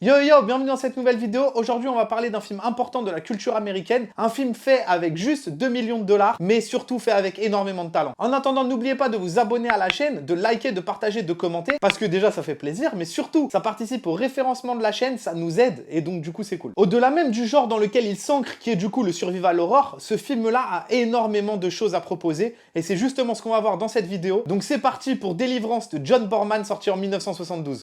Yo yo, bienvenue dans cette nouvelle vidéo. Aujourd'hui, on va parler d'un film important de la culture américaine. Un film fait avec juste 2 millions de dollars, mais surtout fait avec énormément de talent. En attendant, n'oubliez pas de vous abonner à la chaîne, de liker, de partager, de commenter, parce que déjà, ça fait plaisir, mais surtout, ça participe au référencement de la chaîne, ça nous aide, et donc du coup, c'est cool. Au-delà même du genre dans lequel il s'ancre, qui est du coup le survival horror, ce film-là a énormément de choses à proposer, et c'est justement ce qu'on va voir dans cette vidéo. Donc c'est parti pour Délivrance de John Boorman, sorti en 1972.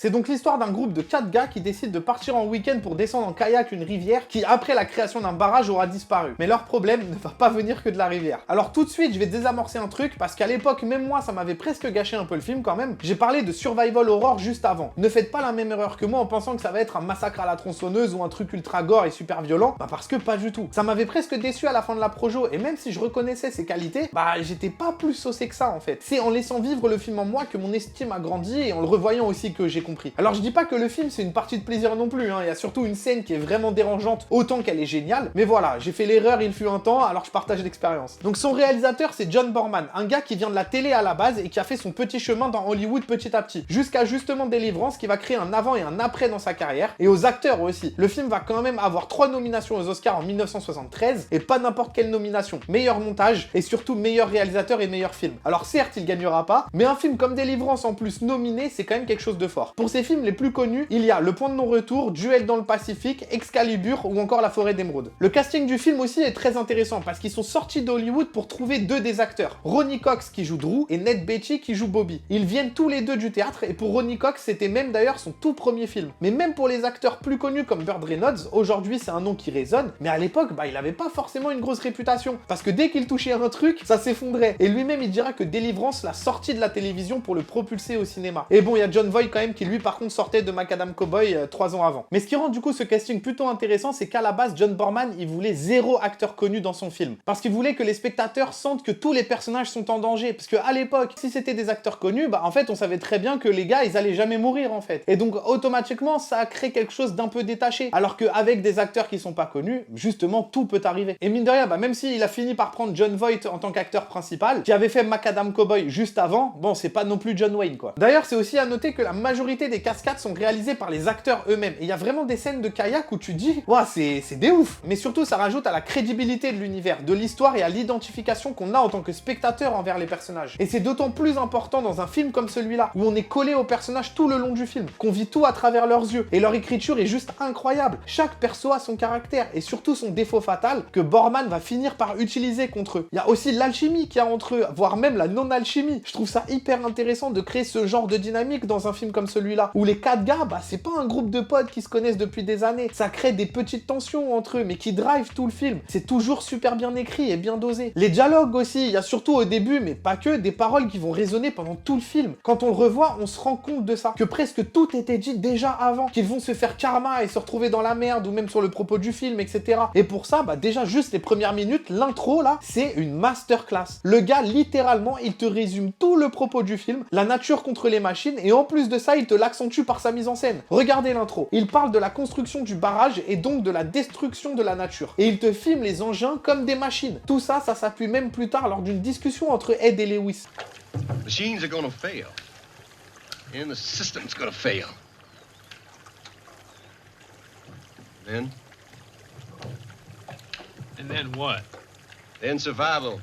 C'est donc l'histoire d'un groupe de 4 gars qui décident de partir en week-end pour descendre en kayak une rivière qui, après la création d'un barrage, aura disparu. Mais leur problème ne va pas venir que de la rivière. Alors tout de suite, je vais désamorcer un truc, parce qu'à l'époque, même moi, ça m'avait presque gâché un peu le film quand même. J'ai parlé de survival horror juste avant. Ne faites pas la même erreur que moi en pensant que ça va être un massacre à la tronçonneuse ou un truc ultra gore et super violent, bah parce que pas du tout. Ça m'avait presque déçu à la fin de la projo, et même si je reconnaissais ses qualités, bah j'étais pas plus saucé que ça en fait. C'est en laissant vivre le film en moi que mon estime a grandi, et en le revoyant aussi que j'ai compris. Alors je dis pas que le film c'est une partie de plaisir non plus, il y a surtout une scène qui est vraiment dérangeante autant qu'elle est géniale, mais voilà, j'ai fait l'erreur il fut un temps, alors je partage l'expérience. Donc son réalisateur c'est John Boorman, un gars qui vient de la télé à la base et qui a fait son petit chemin dans Hollywood petit à petit, jusqu'à justement Délivrance qui va créer un avant et un après dans sa carrière, et aux acteurs aussi. Le film va quand même avoir 3 nominations aux Oscars en 1973, et pas n'importe quelle nomination, meilleur montage, et surtout meilleur réalisateur et meilleur film. Alors certes il gagnera pas, mais un film comme Délivrance en plus nominé, c'est quand même quelque chose de fort. Pour ces films les plus connus, il y a Le Point de non-retour, Duel dans le Pacifique, Excalibur ou encore La Forêt d'Émeraude. Le casting du film aussi est très intéressant parce qu'ils sont sortis d'Hollywood pour trouver 2 des acteurs. Ronny Cox qui joue Drew et Ned Beatty qui joue Bobby. Ils viennent tous les deux du théâtre et pour Ronny Cox, c'était même d'ailleurs son tout premier film. Mais même pour les acteurs plus connus comme Burt Reynolds, aujourd'hui c'est un nom qui résonne, mais à l'époque, il avait pas forcément une grosse réputation parce que dès qu'il touchait un truc, ça s'effondrait. Et lui-même, il dira que Délivrance l'a sorti de la télévision pour le propulser au cinéma. Et bon, il y a John Voight quand même qui lui par contre sortait de Macadam Cowboy 3 ans avant. Mais ce qui rend du coup ce casting plutôt intéressant, c'est qu'à la base, John Boorman, il voulait 0 acteur connu dans son film. Parce qu'il voulait que les spectateurs sentent que tous les personnages sont en danger. Parce qu'à l'époque, si c'était des acteurs connus, en fait, on savait très bien que les gars, ils allaient jamais mourir en fait. Et donc, automatiquement, ça a créé quelque chose d'un peu détaché. Alors qu'avec des acteurs qui sont pas connus, justement, tout peut arriver. Et mine de rien, même s'il a fini par prendre John Voight en tant qu'acteur principal, qui avait fait Macadam Cowboy juste avant, bon, c'est pas non plus John Wayne, quoi. D'ailleurs, c'est aussi à noter que la majorité des cascades sont réalisées par les acteurs eux-mêmes. Et il y a vraiment des scènes de kayak où tu dis, ouah, c'est des ouf. Mais surtout, ça rajoute à la crédibilité de l'univers, de l'histoire et à l'identification qu'on a en tant que spectateur envers les personnages. Et c'est d'autant plus important dans un film comme celui-là, où on est collé aux personnages tout le long du film, qu'on vit tout à travers leurs yeux. Et leur écriture est juste incroyable. Chaque perso a son caractère et surtout son défaut fatal que Boorman va finir par utiliser contre eux. Il y a aussi l'alchimie qu'il y a entre eux, voire même la non-alchimie. Je trouve ça hyper intéressant de créer ce genre de dynamique dans un film comme celui-là, où les 4 gars, c'est pas un groupe de potes qui se connaissent depuis des années. Ça crée des petites tensions entre eux, mais qui drive tout le film. C'est toujours super bien écrit et bien dosé. Les dialogues aussi, il y a surtout au début, mais pas que, des paroles qui vont résonner pendant tout le film. Quand on le revoit, on se rend compte de ça. Que presque tout était dit déjà avant. Qu'ils vont se faire karma et se retrouver dans la merde, ou même sur le propos du film, etc. Et pour ça, déjà juste les premières minutes, l'intro là, c'est une masterclass. Le gars, littéralement, il te résume tout le propos du film, la nature contre les machines, et en plus de ça, il te l'accentue par sa mise en scène. Regardez l'intro. Il parle de la construction du barrage et donc de la destruction de la nature. Et il te filme les engins comme des machines. Tout ça, ça s'appuie même plus tard lors d'une discussion entre Ed et Lewis. Machines are gonna fail. And the system's gonna fail. And then what? Then survival.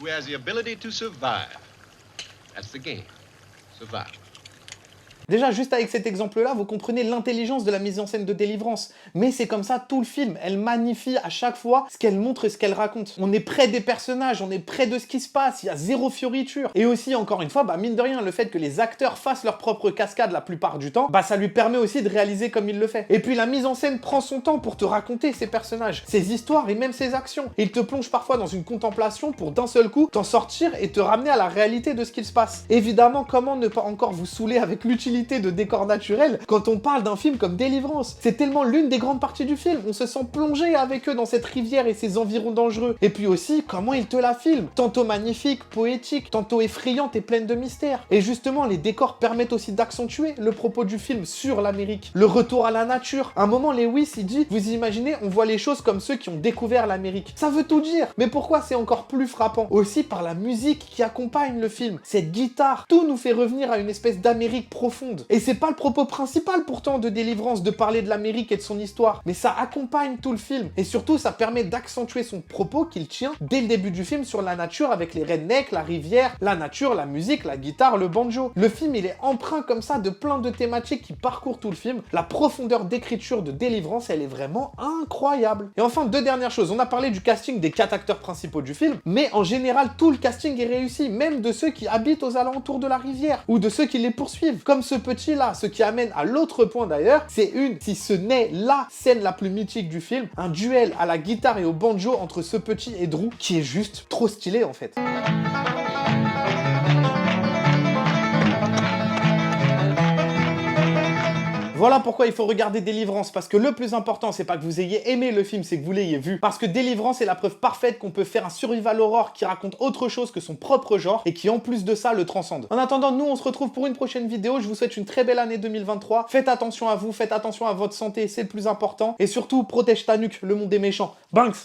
Who has the ability to survive? That's the game. Survival. Déjà, juste avec cet exemple-là, vous comprenez l'intelligence de la mise en scène de Délivrance. Mais c'est comme ça tout le film. Elle magnifie à chaque fois ce qu'elle montre et ce qu'elle raconte. On est près des personnages, on est près de ce qui se passe, il y a 0 fioriture. Et aussi, encore une fois, mine de rien, le fait que les acteurs fassent leur propre cascade la plupart du temps, ça lui permet aussi de réaliser comme il le fait. Et puis la mise en scène prend son temps pour te raconter ces personnages, ces histoires et même ces actions. Il te plonge parfois dans une contemplation pour d'un seul coup t'en sortir et te ramener à la réalité de ce qu'il se passe. Évidemment, comment ne pas encore vous saouler avec l'utilisation utilité de décor naturel quand on parle d'un film comme Délivrance. C'est tellement l'une des grandes parties du film. On se sent plongé avec eux dans cette rivière et ses environs dangereux. Et puis aussi, comment ils te la filment. Tantôt magnifique, poétique, tantôt effrayante et pleine de mystères. Et justement, les décors permettent aussi d'accentuer le propos du film sur l'Amérique. Le retour à la nature. À un moment, Lewis, il dit, vous imaginez, on voit les choses comme ceux qui ont découvert l'Amérique. Ça veut tout dire. Mais pourquoi c'est encore plus frappant? Aussi par la musique qui accompagne le film. Cette guitare, tout nous fait revenir à une espèce d'Amérique profonde. Et c'est pas le propos principal pourtant de Délivrance de parler de l'Amérique et de son histoire, mais ça accompagne tout le film. Et surtout, ça permet d'accentuer son propos qu'il tient dès le début du film sur la nature avec les rednecks, la rivière, la nature, la musique, la guitare, le banjo. Le film, il est empreint comme ça de plein de thématiques qui parcourent tout le film. La profondeur d'écriture de Délivrance, elle est vraiment incroyable. Et enfin, deux dernières choses. On a parlé du casting des 4 acteurs principaux du film, mais en général, tout le casting est réussi, même de ceux qui habitent aux alentours de la rivière, ou de ceux qui les poursuivent, comme ce petit-là. Ce qui amène à l'autre point d'ailleurs, c'est si ce n'est la scène la plus mythique du film, un duel à la guitare et au banjo entre ce petit et Drew, qui est juste trop stylé en fait. Voilà pourquoi il faut regarder Délivrance, parce que le plus important, c'est pas que vous ayez aimé le film, c'est que vous l'ayez vu. Parce que Délivrance est la preuve parfaite qu'on peut faire un survival horror qui raconte autre chose que son propre genre et qui en plus de ça le transcende. En attendant, nous on se retrouve pour une prochaine vidéo. Je vous souhaite une très belle année 2023. Faites attention à vous, faites attention à votre santé, c'est le plus important. Et surtout, protège ta nuque, le monde est méchant. Banks!